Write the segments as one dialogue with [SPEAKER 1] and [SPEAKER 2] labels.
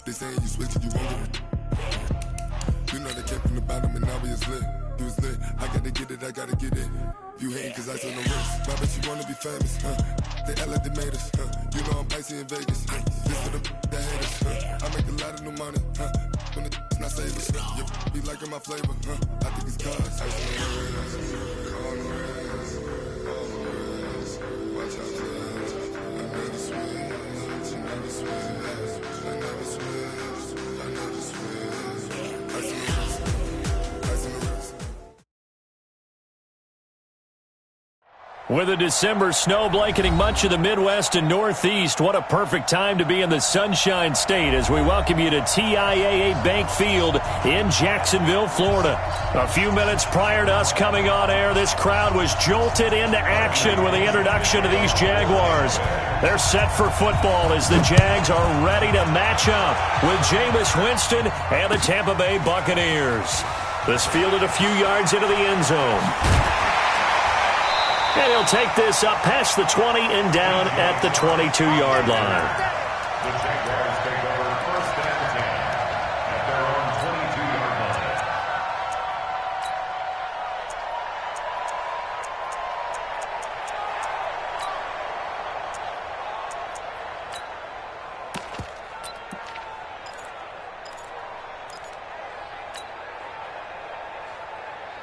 [SPEAKER 1] They saying you switch it, you won't get it. You know they came from the bottom and now we is lit. You was lit, I gotta get it, I gotta get it. You hating cause I took no risks. Why bet you wanna be famous, huh? They act like they made us, huh? You know I'm icy in Vegas. This for the that hate us, huh? I make a lot of new money, huh? When the not save us, huh? You be liking my flavor, huh? I think it's cause icy on the wrist, on the wrist, on the wrist. Watch out for us. I never switch, I never switch, I never switch, I never switch. Icy on the wrist, icy on the wrist.
[SPEAKER 2] With a December snow blanketing much of the Midwest and Northeast, what a perfect time to be in the Sunshine State as we welcome you to TIAA Bank Field in Jacksonville, Florida. A few minutes prior to us coming on air, this crowd was jolted into action with the introduction of these Jaguars. They're set for football as the Jags are ready to match up with Jameis Winston and the Tampa Bay Buccaneers. This fielded a few yards into the end zone. And he'll take this up past the 20 and down at the 22-yard line.
[SPEAKER 3] The Jaguars take over first and 10 at their own 22-yard line.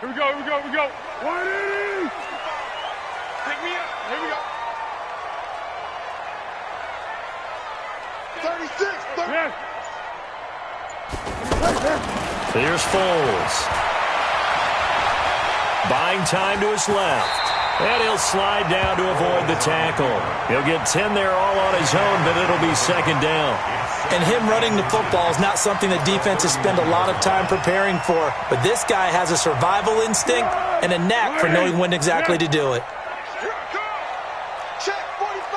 [SPEAKER 4] Here we go, here we go, here we go. 180! Pick me up. Here we go. 36. Yes.
[SPEAKER 2] Here's Foles. Buying time to his left. And he'll slide down to avoid the tackle. He'll get 10 there all on his own, but it'll be second down.
[SPEAKER 5] And him running the football is not something that defenses spend a lot of time preparing for. But this guy has a survival instinct and a knack for knowing when exactly to do it.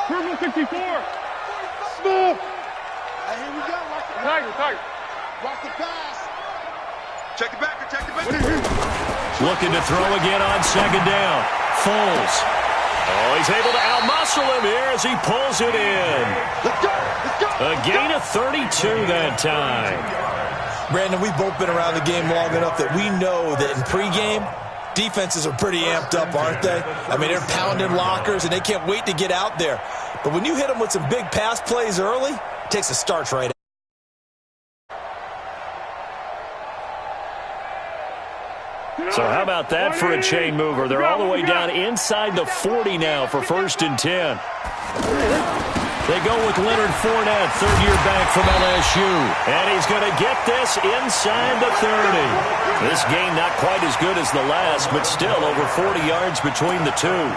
[SPEAKER 4] Purple 64. Smooth. Here we go. Tiger. Watch the pass. Check the backer.
[SPEAKER 2] Looking to throw again on second down. Foles. Oh, he's able to outmuscle him here as he pulls it in.
[SPEAKER 4] Let's go.
[SPEAKER 2] A gain of 32 that time.
[SPEAKER 5] Brandon, we've both been around the game long enough that we know that in pregame, defenses are pretty amped up, aren't they? I mean, they're pounding lockers, and they can't wait to get out there. But when you hit them with some big pass plays early, it takes the starch right out.
[SPEAKER 2] So how about that for a chain mover? They're all the way down inside the 40 now for first and 10. They go with Leonard Fournette, third-year back from LSU. And he's going to get this inside the 30. This game not quite as good as the last, but still over 40 yards between the two.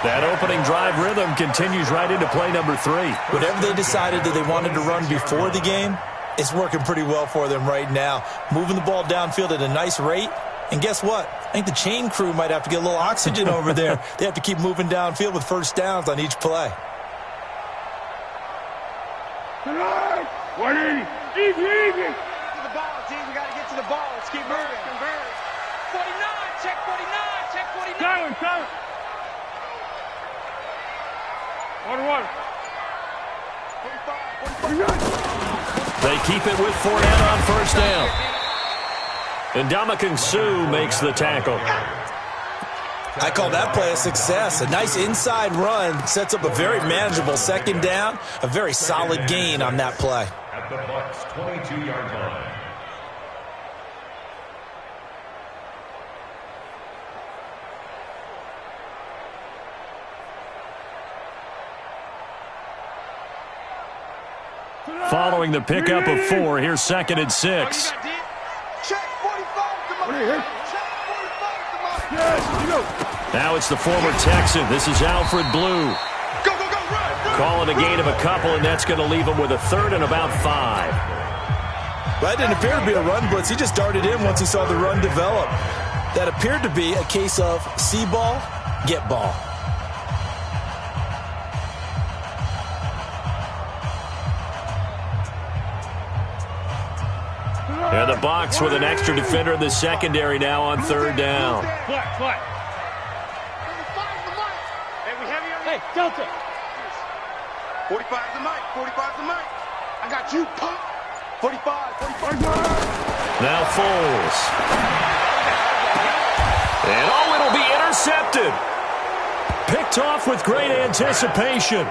[SPEAKER 2] That opening drive rhythm continues right into play number 3.
[SPEAKER 5] Whatever they decided that they wanted to run before the game, it's working pretty well for them right now. Moving the ball downfield at a nice rate. And guess what? I think the chain crew might have to get a little oxygen over there. They have to keep moving downfield with first downs on each play.
[SPEAKER 4] 180. Easy.
[SPEAKER 6] To the ball, team. We got to get to the ball. Let's keep moving. 49. Check 49.
[SPEAKER 4] Silent. 1-1. 45.
[SPEAKER 2] They keep it with Fournette on first down. And Ndamukong Suh makes the tackle.
[SPEAKER 5] I call that play a success. A nice inside run sets up a very manageable second down. A very solid gain on that play.
[SPEAKER 3] At the Bucs' 22-yard line.
[SPEAKER 2] Following the pickup of 4, here's second and 6.
[SPEAKER 6] Check 45.
[SPEAKER 2] Now it's the former Texan. This is Alfred Blue.
[SPEAKER 6] Go, run.
[SPEAKER 2] Calling a gain of a couple, and that's going to leave him with a third and about 5.
[SPEAKER 5] That didn't appear to be a run blitz. He just darted in once he saw the run develop. That appeared to be a case of see ball, get ball.
[SPEAKER 2] And the Bucs with an extra defender in the secondary now on third down.
[SPEAKER 4] Flat. Hey, Delta. 45's the mic. I got you, punk.
[SPEAKER 6] 45.
[SPEAKER 2] Now Foles. And it'll be intercepted. Picked off with great anticipation.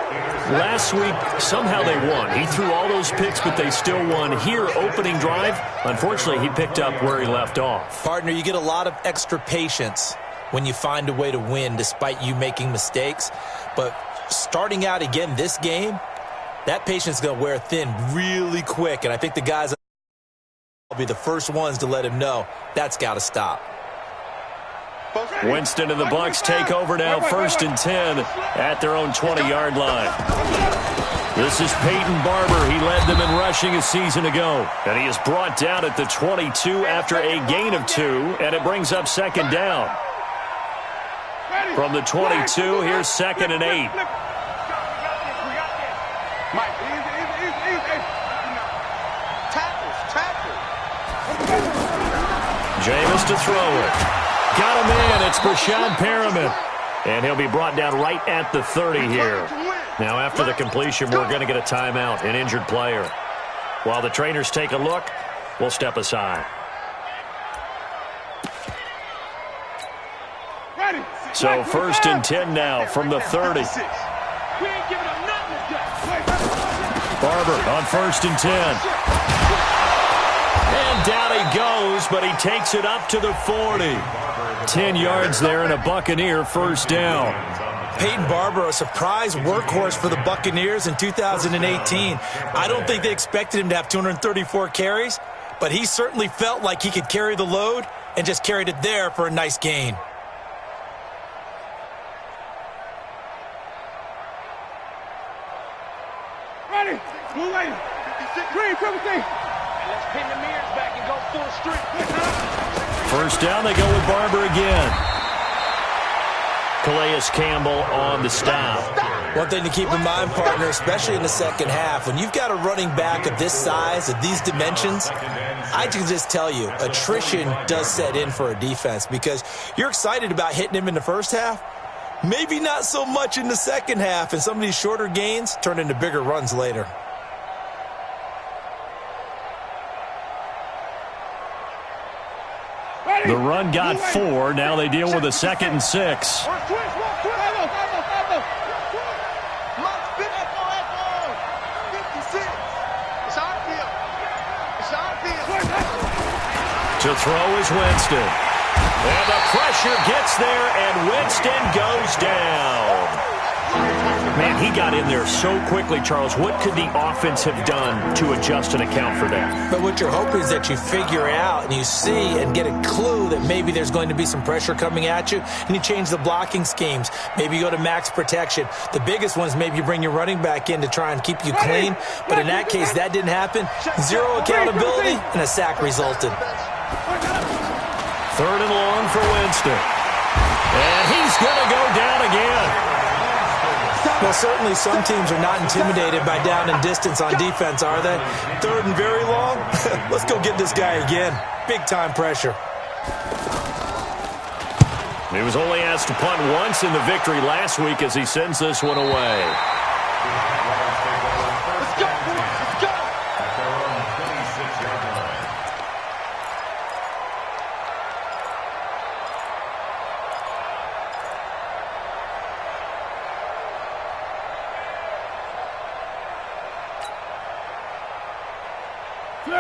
[SPEAKER 2] Last week, somehow they won. He threw all those picks, but they still won. Here, opening drive, unfortunately, he picked up where he left off.
[SPEAKER 5] Partner, you get a lot of extra patience when you find a way to win despite you making mistakes. But starting out again this game, that patience is going to wear thin really quick. And I think the guys will be the first ones to let him know that's got to stop.
[SPEAKER 2] Winston and the Bucs take over now, 1st and 10 at their own 20-yard line. This is Peyton Barber. He led them in rushing a season ago. And he is brought down at the 22 after a gain of 2, and it brings up 2nd down. From the 22, here's 2nd and 8. Jameis to throw it. Got him in. It's Brashad Perriman. And he'll be brought down right at the 30 here. Now, after the completion, we're going to get a timeout, an injured player. While the trainers take a look, we'll step aside. So 1st and 10 now from the 30. Barber on 1st and 10. And down he goes, but he takes it up to the 40. 10 yards there and a Buccaneer 1st down.
[SPEAKER 5] Peyton Barber, a surprise workhorse for the Buccaneers in 2018. I don't think they expected him to have 234 carries, but he certainly felt like he could carry the load and just carried it there for a nice gain.
[SPEAKER 4] Ready, move lane. Green, triple T.
[SPEAKER 6] Let's pin the mirrors back and go full street.
[SPEAKER 2] 1st down, they go with Barber again. Calais Campbell on the stop.
[SPEAKER 5] One thing to keep in mind, partner, especially in the second half, when you've got a running back of this size, of these dimensions, I can just tell you, attrition does set in for a defense because you're excited about hitting him in the first half, maybe not so much in the second half, and some of these shorter gains turn into bigger runs later.
[SPEAKER 2] The run got 4. Now they deal with a 2nd and 6. To throw is Winston. And the pressure gets there, and Winston goes down. Man, he got in there so quickly, Charles. What could the offense have done to adjust and account for that?
[SPEAKER 5] But what you're hoping is that you figure out and you see and get a clue that maybe there's going to be some pressure coming at you, and you change the blocking schemes. Maybe you go to max protection. The biggest one is maybe you bring your running back in to try and keep you clean. But in that case, that didn't happen. 0 accountability, and a sack resulted.
[SPEAKER 2] 3rd and long for Winston. And he's going to go down again.
[SPEAKER 5] Well, certainly some teams are not intimidated by down and distance on defense, are they? 3rd and very long? Let's go get this guy again. Big-time pressure.
[SPEAKER 2] He was only asked to punt once in the victory last week as he sends this one away.
[SPEAKER 6] Let's go, boys. Let's go.
[SPEAKER 3] At their own 26-yard line.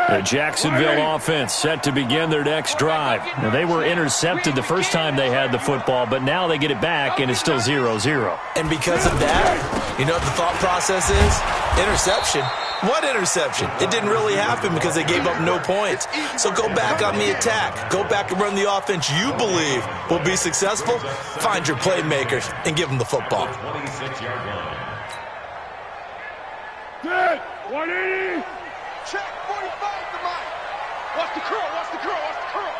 [SPEAKER 2] The Jacksonville offense set to begin their next drive. Now, they were intercepted the first time they had the football, but now they get it back, and it's still 0-0.
[SPEAKER 5] And because of that, you know what the thought process is? Interception. What interception? It didn't really happen because they gave up no points. So go back on the attack. Go back and run the offense you believe will be successful. Find your playmakers and give them the football.
[SPEAKER 3] 26-yard line.
[SPEAKER 4] Good. 180.
[SPEAKER 6] Check 45 to Mike. Watch the curl. Watch the curl. Watch the curl.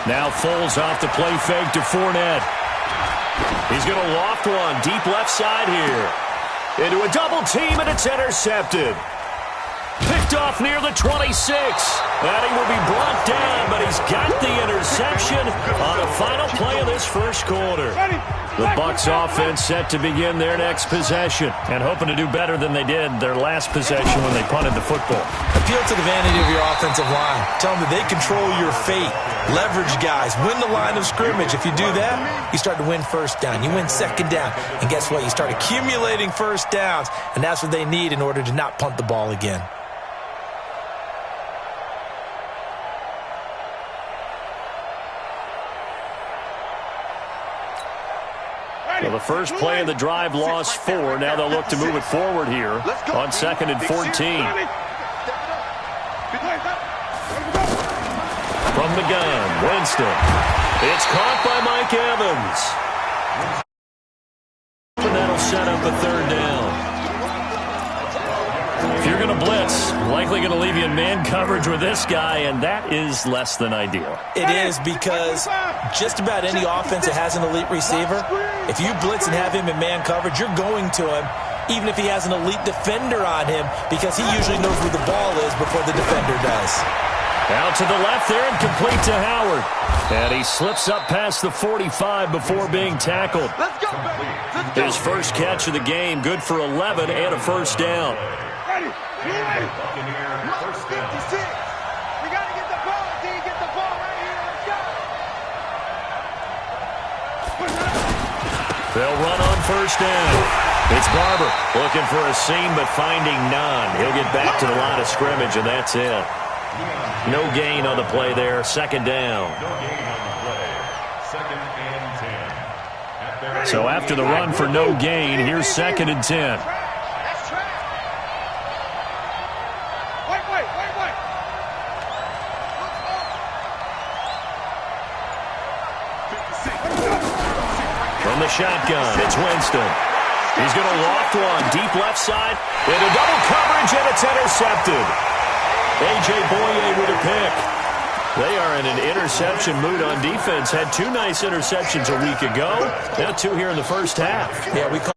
[SPEAKER 2] Now Foles off the play fake to Fournette. He's going to loft one deep left side here. Into a double team, and it's intercepted. Picked off near the 26. And he will be brought down, but he's got the interception on the final play of this first quarter. The Bucs offense set to begin their next possession and hoping to do better than they did their last possession when they punted the football.
[SPEAKER 5] Appeal to the vanity of your offensive line. Tell them that they control your fate. Leverage guys. Win the line of scrimmage. If you do that, you start to win first down. You win second down. And guess what? You start accumulating first downs. And that's what they need in order to not punt the ball again.
[SPEAKER 2] Well, the first play of the drive lost 4. Now they'll look to move it forward here on 2nd and 14. From the gun, Winston. It's caught by Mike Evans. And that'll set up a 3rd down. If you're going to blitz, likely going to leave you in man coverage with this guy, and that is less than ideal.
[SPEAKER 5] It is, because just about any offense that has an elite receiver, if you blitz and have him in man coverage, you're going to him, even if he has an elite defender on him, because he usually knows where the ball is before the defender does.
[SPEAKER 2] Out to the left there and complete to Howard. And he slips up past the 45 before being tackled.
[SPEAKER 6] Let's go, baby. Let's go.
[SPEAKER 2] His first catch of the game, good for 11 and a first down.
[SPEAKER 6] Ready. First down. 56. We got to get the ball, D. Get the ball right here. Let's go.
[SPEAKER 2] They'll run on first down. It's Barber looking for a seam but finding none. He'll get back to the line of scrimmage, and that's it. No gain on the play there. 2nd down.
[SPEAKER 3] No gain on the play. 2nd and 10.
[SPEAKER 2] So after the run for no gain, here's 2nd and 10. From the shotgun, it's Winston. He's going to loft one deep left side into double coverage, and it's intercepted. A.J. Boye with a pick. They are in an interception mood on defense. Had 2 nice interceptions a week ago. Now 2 here in the first half.
[SPEAKER 5] Yeah, we call.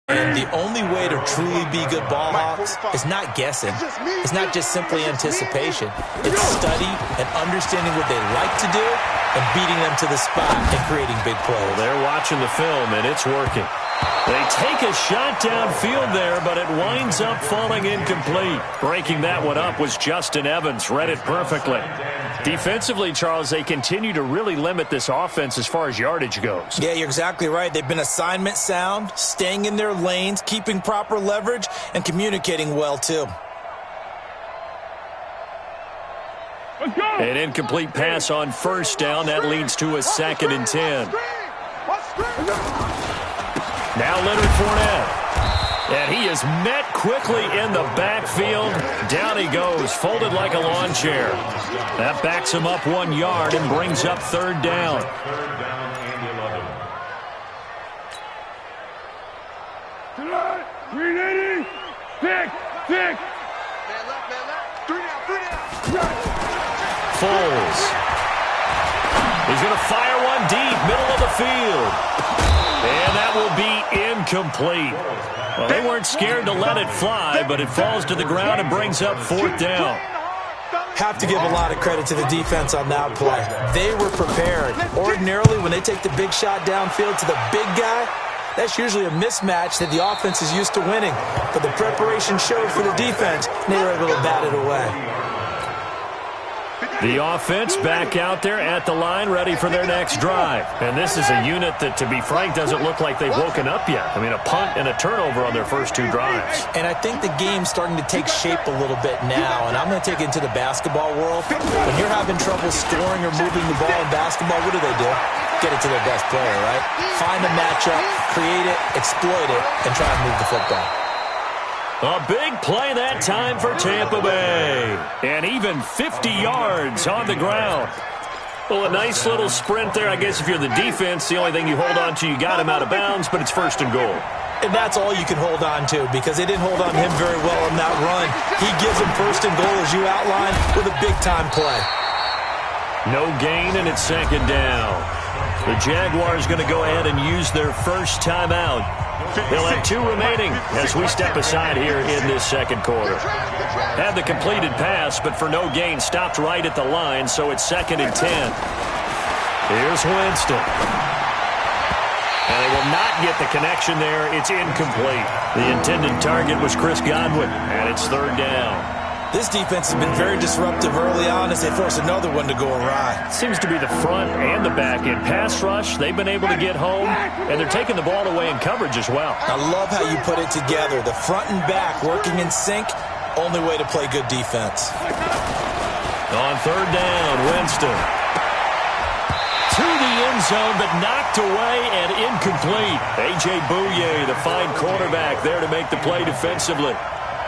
[SPEAKER 5] And the only way to truly be good ball hawks is not guessing. It's not just simply anticipation. It's study and understanding what they like to do and beating them to the spot and creating big plays.
[SPEAKER 2] Well, they're watching the film, and it's working. They take a shot downfield there, but it winds up falling incomplete. Breaking that one up was Justin Evans. Read it perfectly. Defensively, Charles, they continue to really limit this offense as far as yardage goes.
[SPEAKER 5] Yeah, you're exactly right. They've been assignment sound, staying in their lanes, keeping proper leverage, and communicating well, too.
[SPEAKER 2] An incomplete pass on first down. That leads to a 2nd and 10. Now Leonard Fournette. And he is met quickly in the backfield. Down he goes, folded like a lawn chair. That backs him up 1 yard and brings up 3rd down.
[SPEAKER 3] 3rd down and 11.
[SPEAKER 4] 380. Pick.
[SPEAKER 6] Man left. 3 down.
[SPEAKER 2] Foles. He's going to fire one deep, middle of the field. And that will be incomplete. Well, they weren't scared to let it fly, but it falls to the ground and brings up 4th down.
[SPEAKER 5] Have to give a lot of credit to the defense on that play. They were prepared. Ordinarily, when they take the big shot downfield to the big guy, that's usually a mismatch that the offense is used to winning. But the preparation showed for the defense, and they were able to bat it away.
[SPEAKER 2] The offense back out there at the line, ready for their next drive. And this is a unit that, to be frank, doesn't look like they've woken up yet. I mean, a punt and a turnover on their first 2 drives.
[SPEAKER 5] And I think the game's starting to take shape a little bit now. And I'm going to take it into the basketball world. When you're having trouble scoring or moving the ball in basketball, what do? Get it to their best player, right? Find a matchup, create it, exploit it, and try and move the football.
[SPEAKER 2] A big play that time for Tampa Bay. And even 50 yards on the ground. Well, a nice little sprint there. I guess if you're the defense, the only thing you hold on to, you got him out of bounds, but it's 1st and goal.
[SPEAKER 5] And that's all you can hold on to, because they didn't hold on to him very well on that run. He gives them 1st and goal, as you outlined, with a big-time play.
[SPEAKER 2] No gain, and it's 2nd down. The Jaguars going to go ahead and use their first timeout. They'll have 2 remaining as we step aside here in this second quarter. Had the completed pass, but for no gain, stopped right at the line, so it's 2nd and 10. Here's Winston. And they will not get the connection there. It's incomplete. The intended target was Chris Godwin, and it's 3rd down.
[SPEAKER 5] This defense has been very disruptive early on as they force another one to go awry.
[SPEAKER 2] Seems to be the front and the back end. Pass rush, they've been able to get home, and they're taking the ball away in coverage as well.
[SPEAKER 5] I love how you put it together. The front and back working in sync, only way to play good defense.
[SPEAKER 2] On 3rd down, Winston. To the end zone, but knocked away and incomplete. A.J. Bouye, the fine quarterback, there to make the play defensively.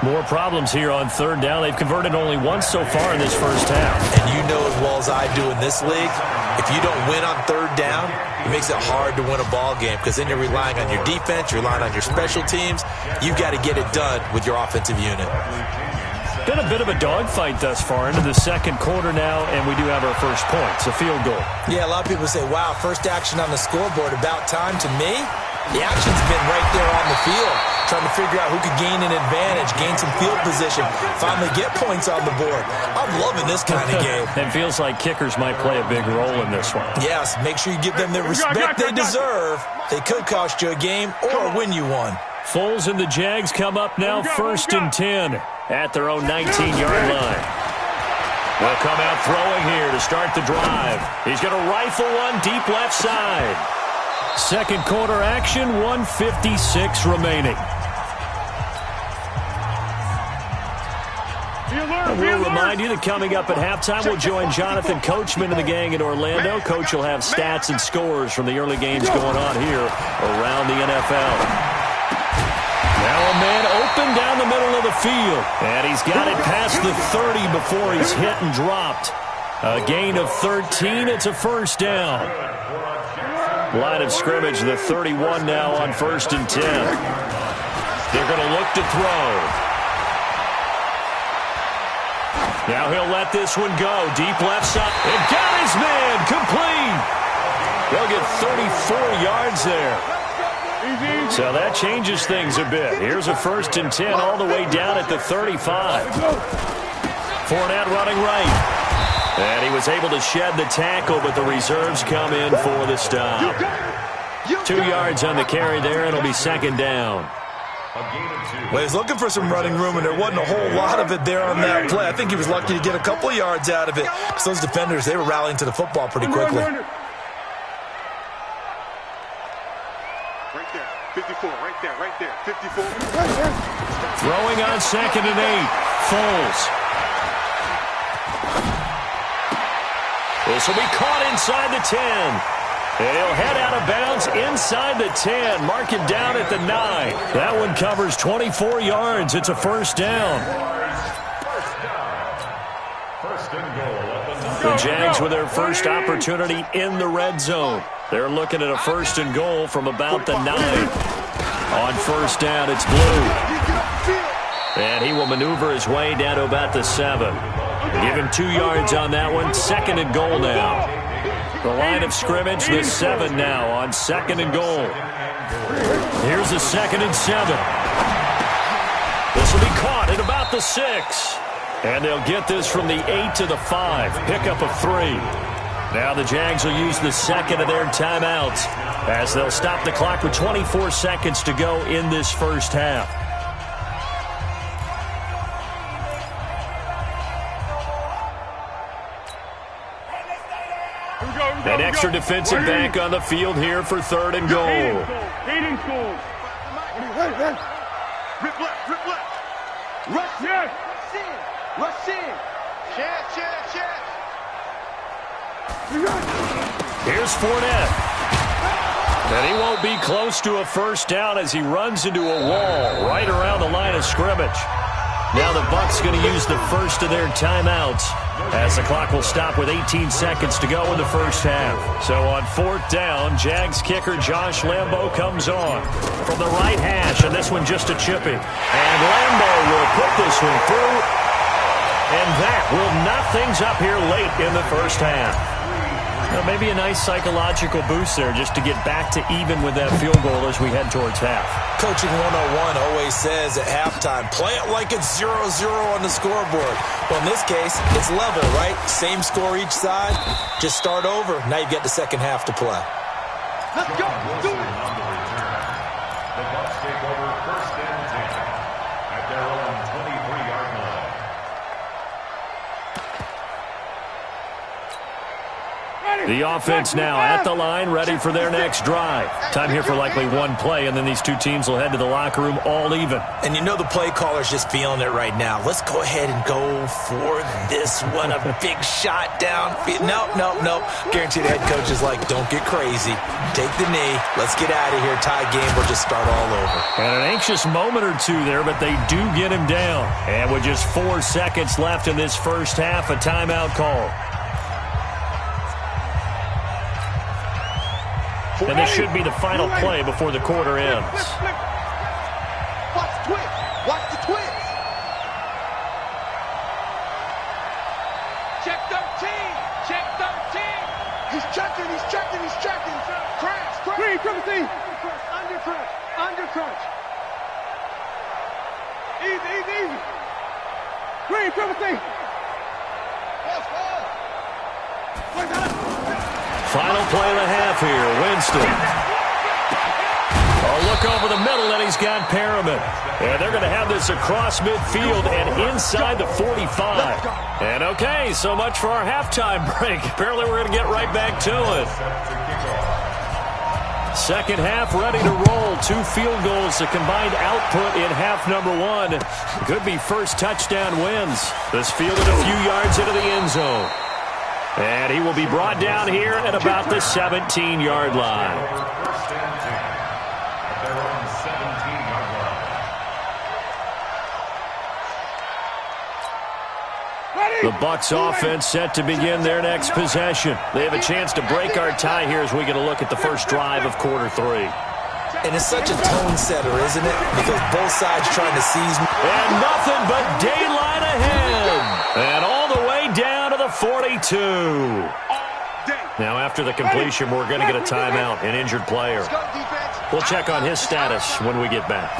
[SPEAKER 2] More problems here on 3rd down. They've converted only once so far in this first half.
[SPEAKER 5] And you know as well as I do in this league, if you don't win on 3rd down, it makes it hard to win a ball game because then you're relying on your defense, you're relying on your special teams. You've got to get it done with your offensive unit.
[SPEAKER 2] Been a bit of a dogfight thus far into the second quarter now, and we do have our first point. It's a field goal.
[SPEAKER 5] Yeah, a lot of people say, wow, first action on the scoreboard, about time. To me, the action's been right there on the field, trying to figure out who could gain an advantage, gain some field position, finally get points on the board. I'm loving this kind of game.
[SPEAKER 2] It feels like kickers might play a big role in this one.
[SPEAKER 5] Yes, make sure you give them the respect they deserve. They could cost you a game or win you one.
[SPEAKER 2] Foles and the Jags come up now 1st and 10 at their own 19-yard line. They'll come out throwing here to start the drive. He's going to rifle one deep left side. Second quarter action, 1:56 remaining. We'll remind you that coming up at halftime, we'll join Jonathan Coachman and the gang in Orlando. Coach will have stats and scores from the early games going on here around the NFL. Now a man open down the middle of the field. And he's got it past the 30 before he's hit and dropped. A gain of 13. It's a first down. Line of scrimmage, the 31 now on 1st and 10. They're going to look to throw. Now he'll let this one go. Deep left side. And got his man. Complete. They'll get 34 yards there. So that changes things a bit. Here's a 1st and 10 all the way down at the 35. Fournette running right. And he was able to shed the tackle, but the reserves come in for the stop. 2 yards on the carry there. It'll be 2nd down.
[SPEAKER 5] Well, he's looking for some running room, and there wasn't a whole lot of it there on that play. I think he was lucky to get a couple of yards out of it. Because those defenders, they were rallying to the football pretty quickly.
[SPEAKER 4] Right there, 54, right there, 54.
[SPEAKER 2] Throwing on 2nd and 8. Foles. This will be caught inside the 10. And he'll head out of bounds inside the 10. Mark him down at the 9. That one covers 24 yards. It's a first down. The Jags with their first opportunity in the red zone. They're looking at a 1st and goal from about the 9. On first down, it's Blue. And he will maneuver his way down to about the 7. Give him 2 yards on that one. 2nd and goal now. The line of scrimmage, the 7 now on 2nd and goal. Here's a 2nd and 7. This will be caught at about the 6. And they'll get this from the 8 to the 5. Pickup of 3. Now the Jags will use the 2nd of their timeouts as they'll stop the clock with 24 seconds to go in this first half. An extra defensive back on the field here for 3rd and goal.
[SPEAKER 4] Hayden School. Rip left. Rush in. Rush in. Check.
[SPEAKER 2] Here's Fournette. And he won't be close to a first down as he runs into a wall right around the line of scrimmage. Now the Bucs going to use the first of their timeouts as the clock will stop with 18 seconds to go in the first half. So on 4th down, Jags kicker Josh Lambo comes on from the right hash, and this one just a chippy. And Lambo will put this one through, and that will knot things up here late in the first half. Well, maybe a nice psychological boost there just to get back to even with that field goal as we head towards half.
[SPEAKER 5] Coaching 101 always says at halftime, play it like it's 0-0 on the scoreboard. Well, in this case, it's level, right? Same score each side. Just start over. Now you get the second half to play.
[SPEAKER 6] Let's go. Do it.
[SPEAKER 3] The Bucs take over first and 10 at their own 23-yard line.
[SPEAKER 2] The offense now at the line, ready for their next drive. Time here for likely one play, and then these two teams will head to the locker room all even.
[SPEAKER 5] And you know the play caller's just feeling it right now. Let's go ahead and go for this one. A big shot down. Nope. Guaranteed the head coach is like, don't get crazy. Take the knee. Let's get out of here. Tie game. We'll just start all over.
[SPEAKER 2] And an anxious moment or two there, but they do get him down. And with just 4 seconds left in this first half, a timeout call. And this should be the final play before the quarter ends.
[SPEAKER 6] Watch the twist. Watch the twist. Check 13. Check 13. He's checking. Crash.
[SPEAKER 4] Green, triple T.
[SPEAKER 6] Under crunch.
[SPEAKER 4] Easy. Green, triple T.
[SPEAKER 2] Final play of the half here. Winston. A look over the middle, and he's got Perriman. And they're going to have this across midfield and inside the 45. And okay, so much for our halftime break. Apparently we're going to get right back to it. Second half ready to roll. 2 field goals, the combined output in half number 1. Could be first touchdown wins. This fielded a few yards into the end zone. And he will be brought down here at about the 17-yard line.
[SPEAKER 3] First and 10 at their own 17-yard line.
[SPEAKER 2] The Bucs offense set to begin their next possession. They have a chance to break our tie here as we get a look at the first drive of quarter 3.
[SPEAKER 5] And it's such a tone setter, isn't it? Because both sides trying to seize.
[SPEAKER 2] And nothing but daylight ahead. And all the way down to the 42. Now after the completion, we're going to get a timeout, an injured player. We'll check on his status when we get back.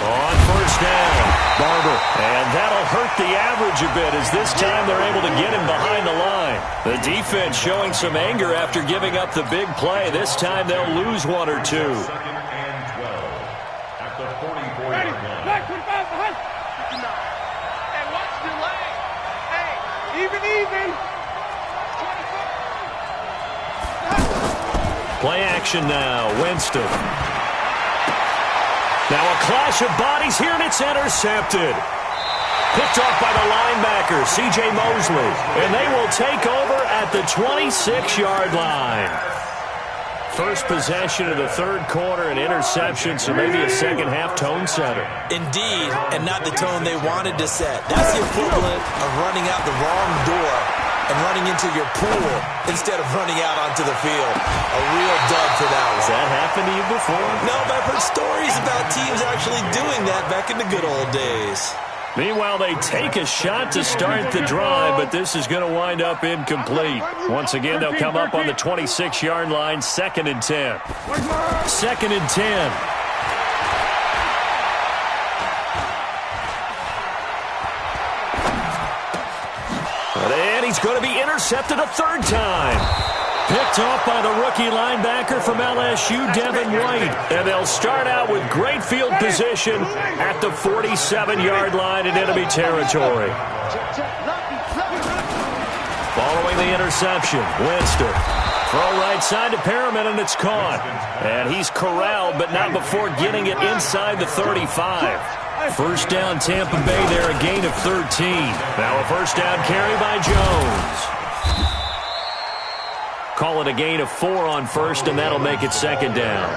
[SPEAKER 2] On first down, Barber. And that'll hurt the average a bit as this time they're able to get him behind the line. The defense showing some anger after giving up the big play. This time they'll lose 1 or 2.
[SPEAKER 3] Second and 12 at the 44-yard line.
[SPEAKER 4] Black 25 behind.
[SPEAKER 6] And watch the leg. Hey,
[SPEAKER 4] Even.
[SPEAKER 2] Play action now, Winston. Now a clash of bodies here, and it's intercepted. Picked off by the linebacker, C.J. Mosley. And they will take over at the 26-yard line. First possession of the third quarter, an interception, so maybe a second-half tone setter.
[SPEAKER 5] Indeed, and not the tone they wanted to set. That's the equivalent of running out the wrong door and running into your pool instead of running out onto the field. A real dud for that one.
[SPEAKER 2] Has that happened to you before?
[SPEAKER 5] No, but I've heard stories about teams actually doing that back in the good old days.
[SPEAKER 2] Meanwhile, they take a shot to start the drive, but this is going to wind up incomplete. Once again, they'll come up on the 26-yard line, 2nd and 10. 2nd and 10. And he's going to be intercepted a third time. Picked off by the rookie linebacker from LSU, Devin White. And they'll start out with great field position at the 47-yard line in enemy territory. Following the interception, Winston. Throw right side to Perriman, and it's caught. And he's corralled, but not before getting it inside the 35. First down, Tampa Bay there, a gain of 13. Now a first down carry by Jones. Call it a gain of 4 on first, and that'll make it 2nd down.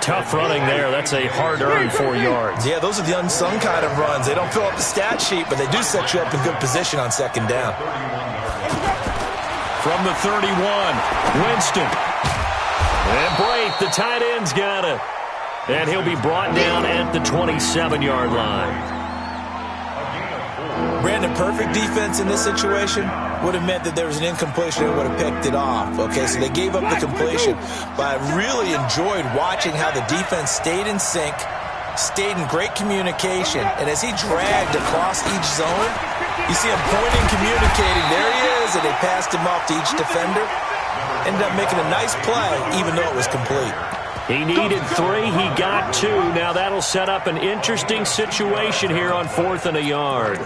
[SPEAKER 2] Tough running there. That's a hard-earned 4 yards.
[SPEAKER 5] Yeah, those are the unsung kind of runs. They don't fill up the stat sheet, but they do set you up in good position on 2nd down.
[SPEAKER 2] From the 31, Winston. And Braith, the tight end's got it. And he'll be brought down at the 27-yard line.
[SPEAKER 5] Brandon, perfect defense in this situation. would have meant that there was an incompletion and would have picked it off. Okay, so they gave up the completion, but I really enjoyed watching how the defense stayed in sync, stayed in great communication, and as he dragged across each zone, you see him pointing, communicating. There he is, and they passed him off to each defender. Ended up making a nice play, even though it was complete.
[SPEAKER 2] He needed 3. He got 2. Now that'll set up an interesting situation here on 4th and a yard.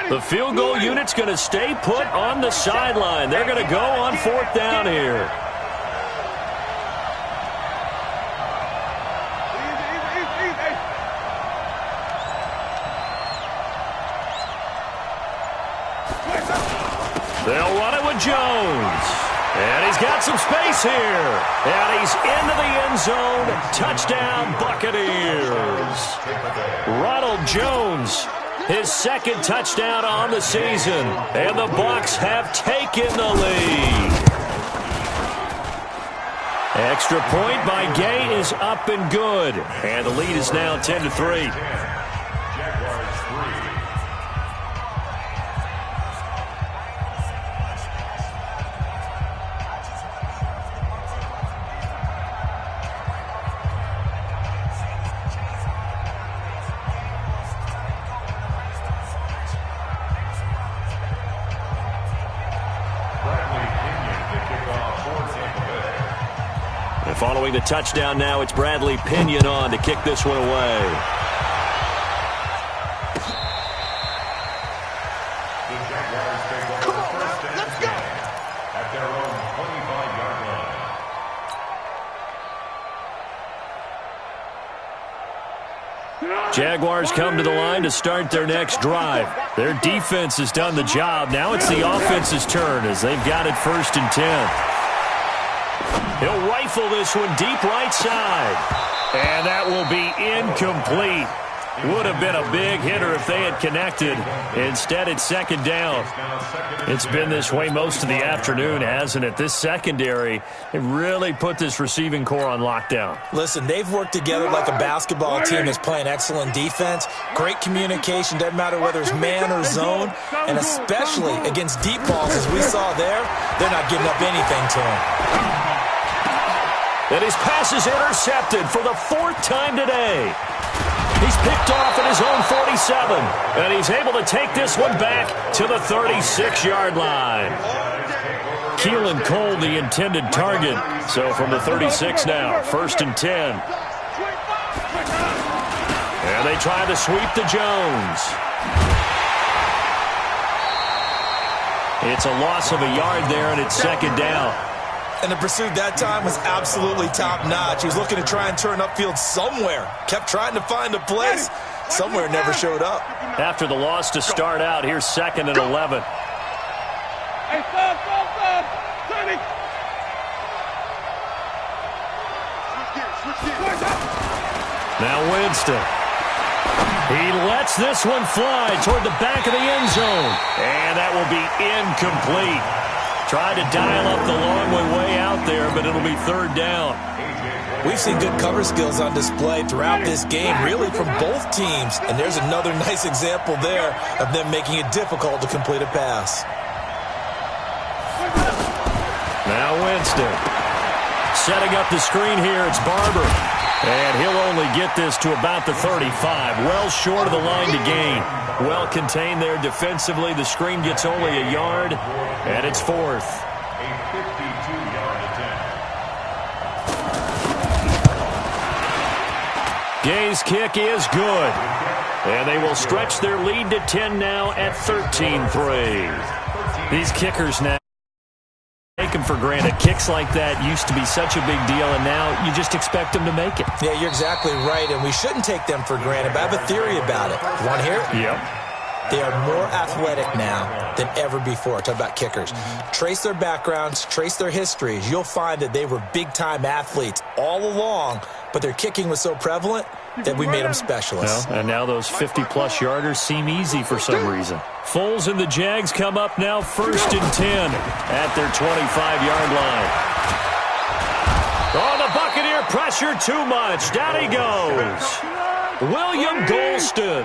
[SPEAKER 2] The field goal unit's going to stay put on the sideline. They're going to go on 4th down here. They'll run it with Jones. And he's got some space here. And he's into the end zone. Touchdown, Buccaneers. Ronald Jones, his 2nd touchdown on the season. And the Bucs have taken the lead. Extra point by Gay is up and good. And the lead is now 10-3. Following the touchdown now, it's Bradley Pinion on to kick this one away.
[SPEAKER 3] The Jaguars take over first and 10 at their own 25-yard line.
[SPEAKER 2] Jaguars come to the line to start their next drive. Their defense has done the job. Now it's the offense's turn as they've got it 1st and 10. He'll rifle this one deep right side. And that will be incomplete. Would have been a big hitter if they had connected. Instead, it's 2nd down. It's been this way most of the afternoon, hasn't it? This secondary, it really put this receiving core on lockdown.
[SPEAKER 5] Listen, they've worked together like a basketball team that's playing excellent defense. Great communication, doesn't matter whether it's man or zone. And especially against deep balls, as we saw there, they're not giving up anything to him.
[SPEAKER 2] And his pass is intercepted for the 4th time today. He's picked off at his own 47. And he's able to take this one back to the 36-yard line. Keelan Cole, the intended target. So from the 36 now, 1st and 10. And they try to sweep to Jones. It's a loss of a yard there, and it's 2nd down.
[SPEAKER 5] And the pursuit that time was absolutely top-notch. He was looking to try and turn upfield somewhere. Kept trying to find a place. Somewhere never showed up.
[SPEAKER 2] After the loss to start out, here's 2nd and 11.
[SPEAKER 4] Hey, stop, Sonny.
[SPEAKER 2] Now Winston. He lets this one fly toward the back of the end zone. And that will be incomplete. Tried to dial up the long way out there, but it'll be 3rd down.
[SPEAKER 5] We've seen good cover skills on display throughout this game, really from both teams. And there's another nice example there of them making it difficult to complete a pass.
[SPEAKER 2] Now Winston. Setting up the screen here, it's Barber. And he'll only get this to about the 35. Well short of the line to gain. Well contained there defensively. The screen gets only a yard, and it's 4th.
[SPEAKER 3] A 52-yard attempt.
[SPEAKER 2] Gay's kick is good. And they will stretch their lead to 10 now at 13-3. These kickers now take them for granted. Kicks like that used to be such a big deal, and now you just expect them to make it.
[SPEAKER 5] Yeah, you're exactly right, and we shouldn't take them for granted, but I have a theory about it. You want to hear it?
[SPEAKER 2] Yep.
[SPEAKER 5] They are more athletic now than ever before. Talk about kickers. Trace their backgrounds, trace their histories. You'll find that they were big-time athletes all along, but their kicking was so prevalent that we made them specialists.
[SPEAKER 2] Well, and now those 50-plus yarders seem easy for some reason. Foles and the Jags come up now 1st and 10 at their 25-yard line. Oh, the Buccaneer pressure too much. Down he goes. William Golston.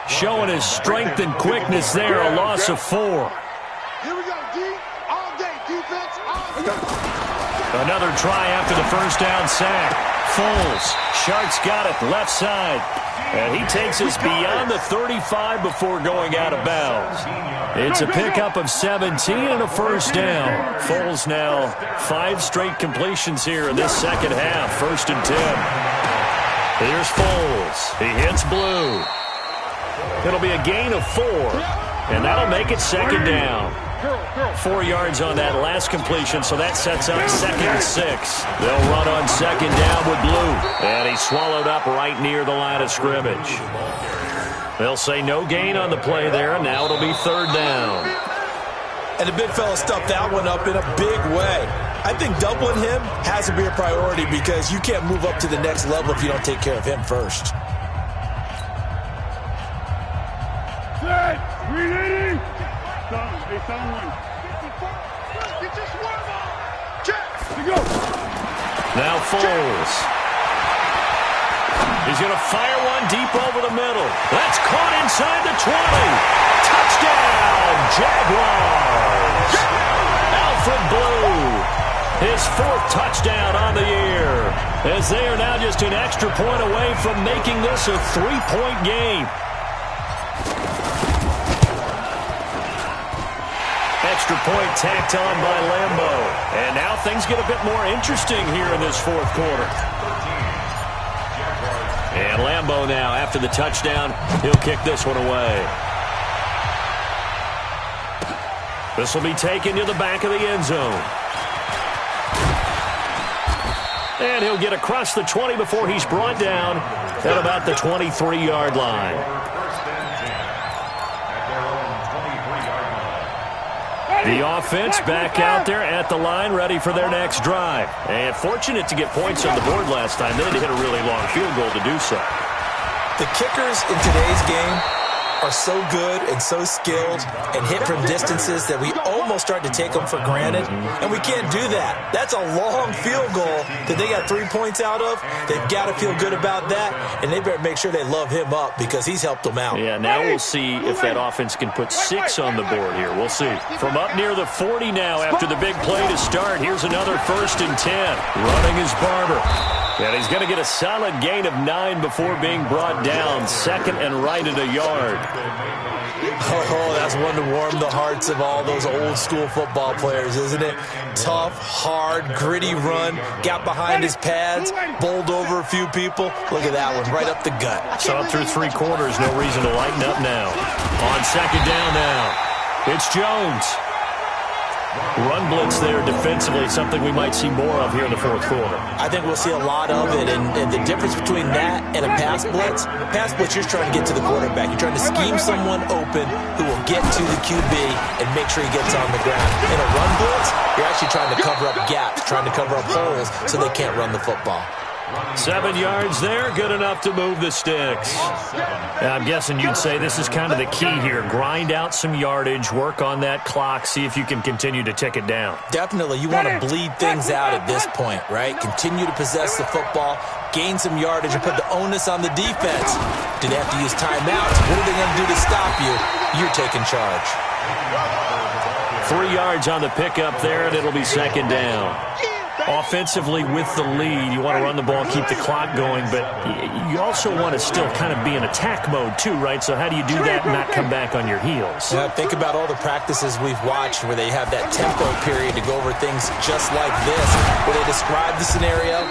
[SPEAKER 2] showing his strength and quickness there, a loss of 4.
[SPEAKER 4] Here we go, D. All day, defense, all day.
[SPEAKER 2] Another try after the first down sack. Foles, Sharks got it, left side. And he takes us beyond the 35 before going out of bounds. It's a pickup of 17 and a first down. Foles now 5 straight completions here in this second half. 1st and 10. Here's Foles. He hits Blue. It'll be a gain of 4, and that'll make it 2nd down. 4 yards on that last completion, so that sets up 2nd and 6. They'll run on 2nd down with Blue, and he's swallowed up right near the line of scrimmage. They'll say no gain on the play there, and now it'll be 3rd down.
[SPEAKER 5] And the big fella stuffed that one up in a big way. I think doubling him has to be a priority because you can't move up to the next level if you don't take care of him first.
[SPEAKER 4] Set. Ready. Hey, someone. Get your swerve on. Check. Go.
[SPEAKER 2] Now Foles. He's going to fire one deep over the middle. That's caught inside the 20. Touchdown, Jaguars. Alfred Blue, his 4th touchdown on the year, as they are now just an extra point away from making this a 3-point game. Extra point tacked on by Lambo. And now things get a bit more interesting here in this 4th quarter. And Lambo now, after the touchdown, he'll kick this one away. This will be taken to the back of the end zone. And he'll get across the 20 before he's brought down at about the 23-yard line. The offense back out there at the line, ready for their next drive. And fortunate to get points on the board last time. They had to hit a really long field goal to do so.
[SPEAKER 5] The kickers in today's game are so good and so skilled and hit from distances that we almost start to take them for granted, and we can't do that. That's a long field goal that they got 3 points out of. They've got to feel good about that, and they better make sure they love him up because he's helped them out.
[SPEAKER 2] Yeah, now we'll see if that offense can put 6 on the board here. We'll see. From up near the 40 now after the big play to start, here's another 1st and 10. Running is Barber. And he's going to get a solid gain of 9 before being brought down. 2nd and right at a yard.
[SPEAKER 5] Oh, that's one to warm the hearts of all those old-school football players, isn't it? Tough, hard, gritty run. Got behind his pads, bowled over a few people. Look at that one, right up the gut.
[SPEAKER 2] So up through 3 quarters, no reason to lighten up now. On 2nd down now, it's Jones. Run blitz there defensively, something we might see more of here in the 4th quarter.
[SPEAKER 5] I think we'll see a lot of it, and the difference between that and a pass blitz, you're just trying to get to the quarterback. You're trying to scheme someone open who will get to the QB and make sure he gets on the ground. In a run blitz, you're actually trying to cover up gaps, trying to cover up holes so they can't run the football.
[SPEAKER 2] 7 yards there, good enough to move the sticks. I'm guessing you'd say this is kind of the key here. Grind out some yardage, work on that clock, see if you can continue to tick it down.
[SPEAKER 5] Definitely. You want to bleed things out at this point, right? Continue to possess the football, gain some yardage, and put the onus on the defense. Do they have to use timeouts? What are they going to do to stop you? You're taking charge.
[SPEAKER 2] 3 yards on the pickup there, and it'll be 2nd down. Offensively with the lead, you want to run the ball, keep the clock going, but you also want to still kind of be in attack mode too, right? So how do you do that and not come back on your heels?
[SPEAKER 5] Yeah, think about all the practices we've watched where they have that tempo period to go over things just like this, where they describe the scenario,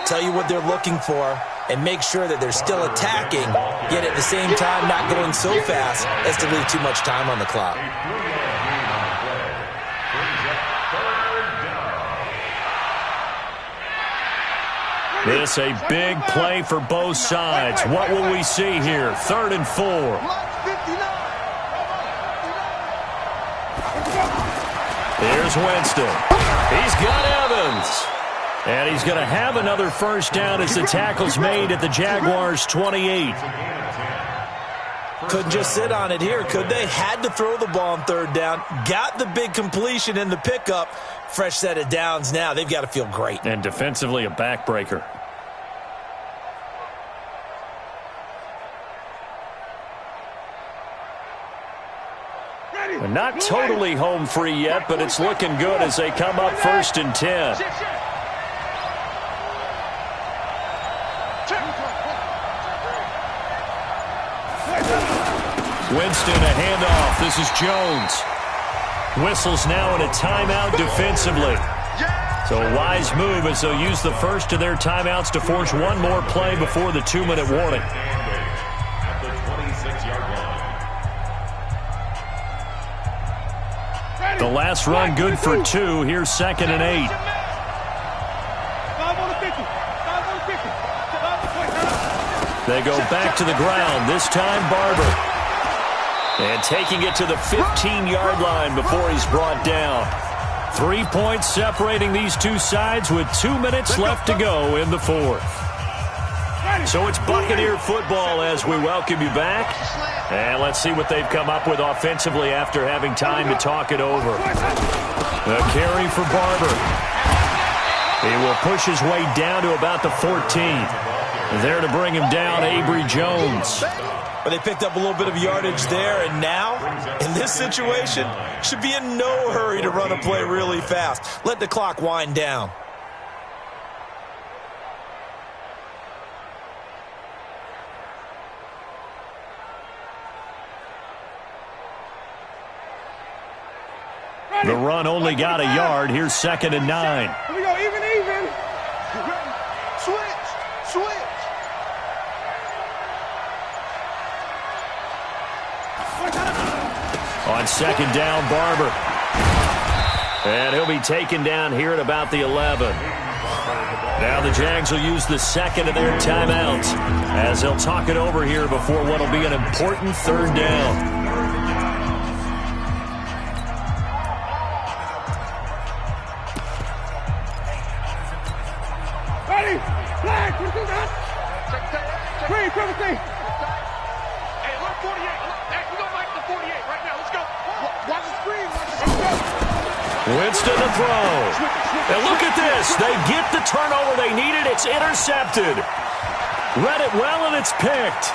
[SPEAKER 5] tell you what they're looking for, and make sure that they're still attacking, yet at the same time not going so fast as to leave too much time on the clock.
[SPEAKER 2] This a big play for both sides. What will we see here? 3rd and 4. Here's Winston. He's got Evans. And he's going to have another first down as the tackle's made at the Jaguars' 28.
[SPEAKER 5] Couldn't just sit on it here, could they? Had to throw the ball on 3rd down. Got the big completion in the pickup. Fresh set of downs now. They've got to feel great.
[SPEAKER 2] And defensively, a backbreaker. Not totally home free yet, but it's looking good as they come up 1st and 10. Winston, a handoff. This is Jones. Whistles now in a timeout defensively. So a wise move as they'll use the first of their timeouts to force one more play before the 2-minute warning.
[SPEAKER 3] At the 26-yard line.
[SPEAKER 2] The last run good for 2. Here's 2nd and 8. They go back to the ground. This time Barber. And taking it to the 15-yard line before he's brought down. 3 points separating these two sides with 2 minutes left to go in the 4th. So it's Buccaneer football as we welcome you back. And let's see what they've come up with offensively after having time to talk it over. The carry for Barber. He will push his way down to about the 14. There to bring him down, Avery Jones.
[SPEAKER 5] But they picked up a little bit of yardage there, and now, in this situation, should be in no hurry to run a play really fast. Let the clock wind down.
[SPEAKER 2] The run only got a yard. Here's 2nd and 9.
[SPEAKER 4] Here we go, even.
[SPEAKER 6] Switch.
[SPEAKER 2] On 2nd down, Barber. And he'll be taken down here at about the 11. Now the Jags will use the 2nd of their timeouts as they'll talk it over here before what will be an important 3rd down.
[SPEAKER 4] Ready? Flag. Green, cover three.
[SPEAKER 6] Hey, look, 48. Hey, we're going back to 48 right now. Let's go. Watch the screen.
[SPEAKER 2] Winston to throw. And look at this. They get the turnover they needed. It's intercepted. Read it well, and it's picked.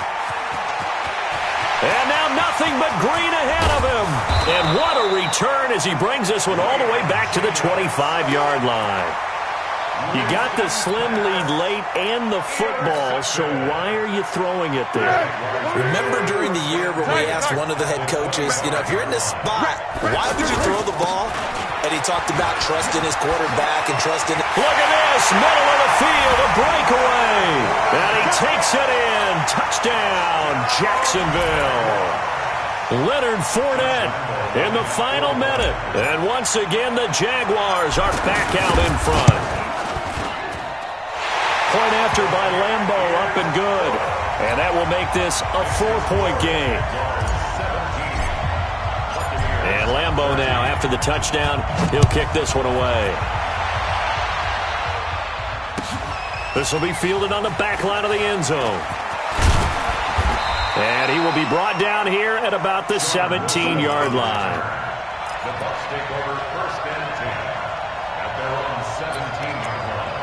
[SPEAKER 2] And now nothing but green ahead of him. And what a return as he brings this one all the way back to the 25-yard line. You got the slim lead late and the football, so why are you throwing it there?
[SPEAKER 5] Remember during the year when we asked one of the head coaches, if you're in this spot, why would you throw the ball? And he talked about trusting his quarterback and trusting.
[SPEAKER 2] Look at this, middle of the field, a breakaway. And he takes it in. Touchdown, Jacksonville. Leonard Fournette in the final minute. And once again, the Jaguars are back out in front. Point after by Lambeau, up and good. And that will make this a 4-point game. And Lambeau now, after the touchdown, he'll kick this one away. This will be fielded on the back line of the end zone. And he will be brought down here at about the 17-yard line.
[SPEAKER 3] The Bucs take over 1st and 10 at their own 17-yard line.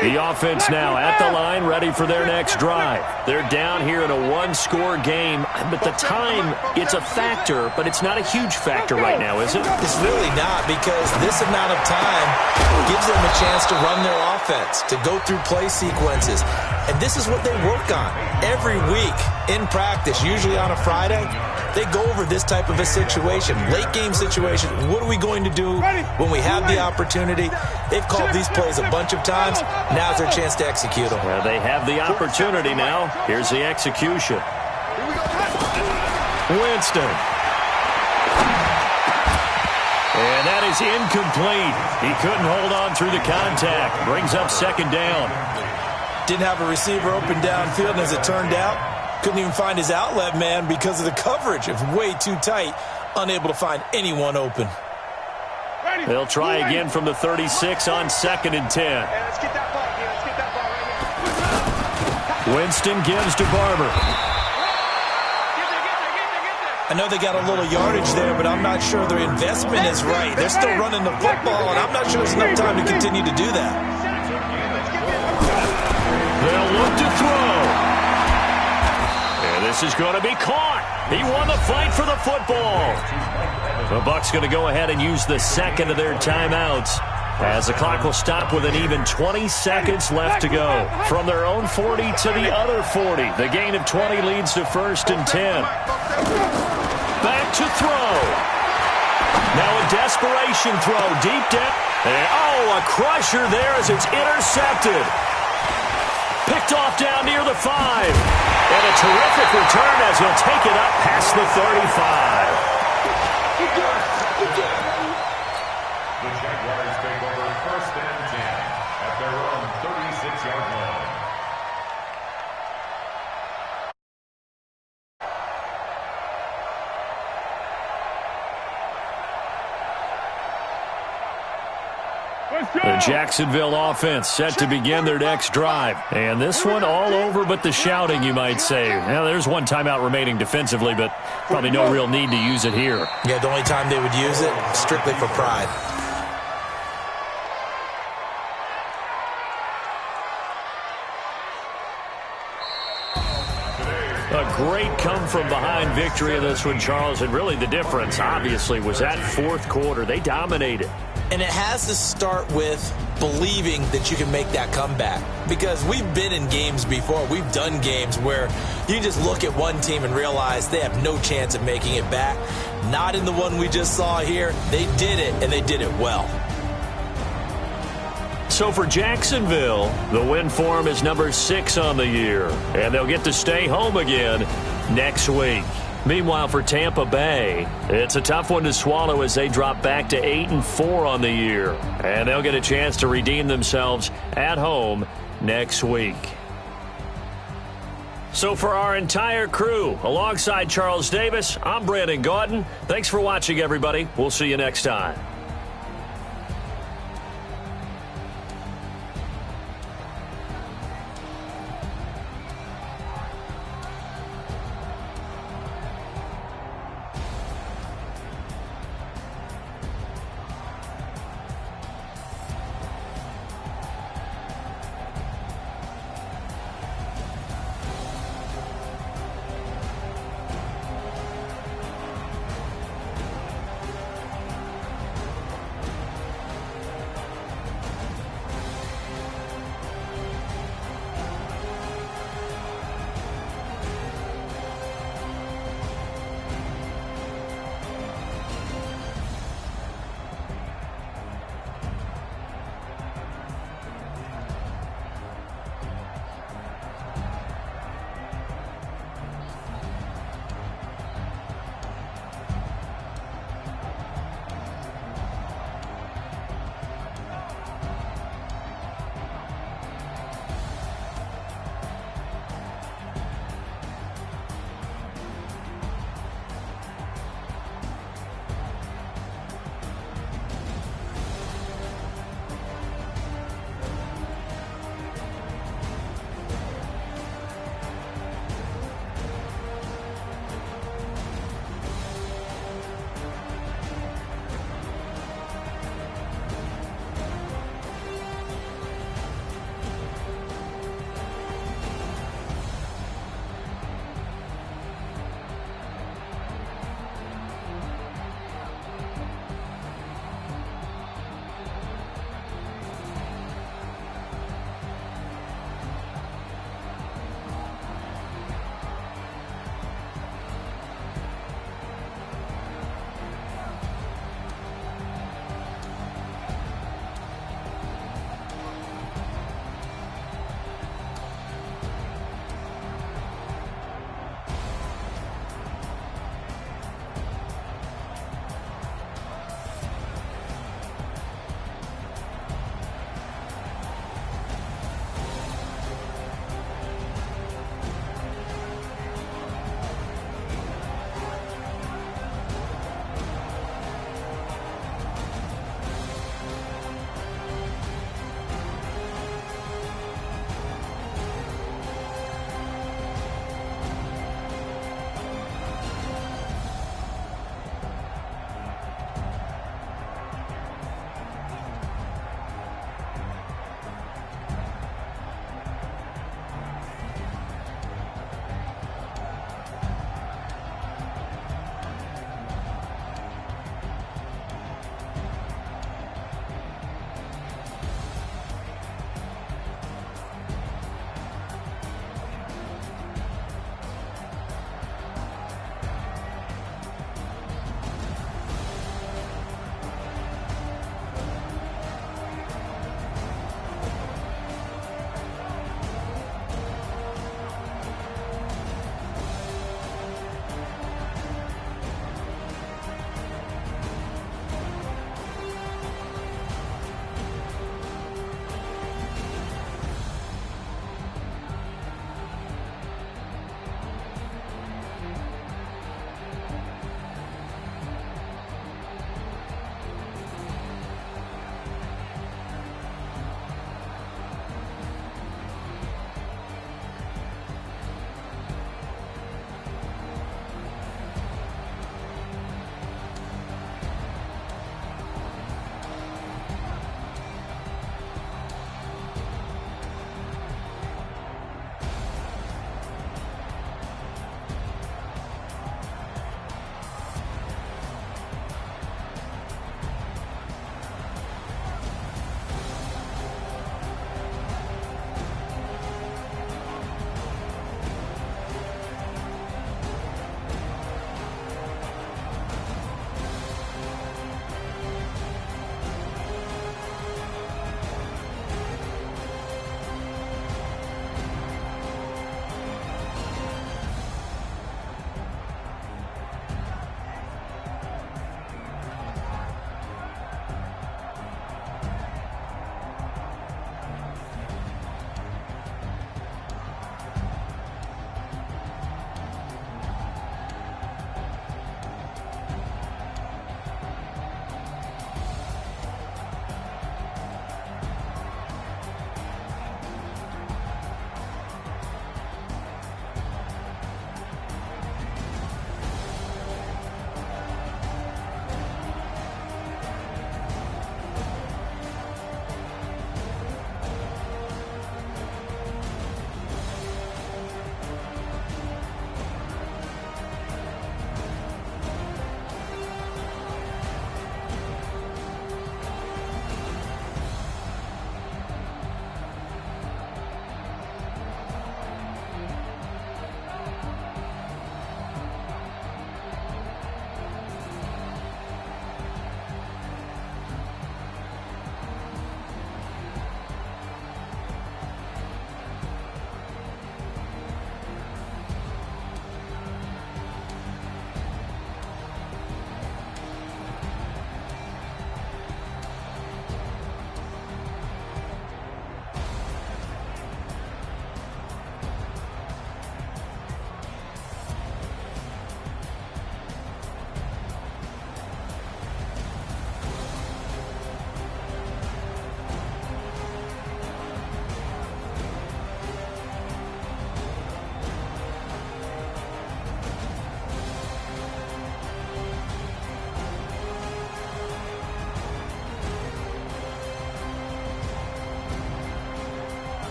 [SPEAKER 2] The offense now at the line, ready for their next drive. They're down here in a 1-score game, but the time, it's a factor, but it's not a huge factor right now, is it?
[SPEAKER 5] It's really not, because this amount of time gives them a chance to run their offense, to go through play sequences. And this is what they work on every week in practice, usually on a Friday. They go over this type of a situation, late game situation. What are we going to do when we have the opportunity? They've called these plays a bunch of times. Now's their chance to execute them.
[SPEAKER 2] Well, they have the opportunity now. Here's the execution. Winston. And that is incomplete. He couldn't hold on through the contact. Brings up 2nd down.
[SPEAKER 5] Didn't have a receiver open downfield, and as it turned out, couldn't even find his outlet man because of the coverage. It was way too tight, unable to find anyone open.
[SPEAKER 2] They'll try again from the 36 on 2nd and 10.
[SPEAKER 6] Hey, let's get that ball, man. Let's get that ball right here.
[SPEAKER 2] Winston gives to Barber.
[SPEAKER 5] I know they got a little yardage there, but I'm not sure their investment is right. They're still running the football, and I'm not sure there's enough time to continue to do that.
[SPEAKER 2] They'll look to throw. And This is going to be caught. He won the fight for the football. The Bucs going to go ahead and use the second of their timeouts, as the clock will stop with an even 20 seconds left to go. From their own 40 to the other 40. The gain of 20 leads to 1st and 10. Back to throw. Now a desperation throw deep down. And, a crusher there as it's intercepted. Picked off down near the 5. And a terrific return as he'll take it up past the 35.
[SPEAKER 3] The Jaguars take over 1st and 10 at their own 36-yard line.
[SPEAKER 2] The Jacksonville offense set to begin their next drive. And this one all over but the shouting, you might say. Now, there's one timeout remaining defensively, but probably no real need to use it here.
[SPEAKER 5] Yeah, the only time they would use it, strictly for pride.
[SPEAKER 2] A great come-from-behind victory in this one, Charles. And really the difference, obviously, was that fourth quarter. They dominated.
[SPEAKER 5] And it has to start with believing that you can make that comeback. Because we've been in games before. We've done games where you just look at one team and realize they have no chance of making it back. Not in the one we just saw here. They did it, and they did it well.
[SPEAKER 2] So for Jacksonville, the win form is number 6 on the year. And they'll get to stay home again next week. Meanwhile, for Tampa Bay, it's a tough one to swallow as they drop back to 8-4 on the year. And they'll get a chance to redeem themselves at home next week. So for our entire crew, alongside Charles Davis, I'm Brandon Gaudin. Thanks for watching, everybody. We'll see you next time.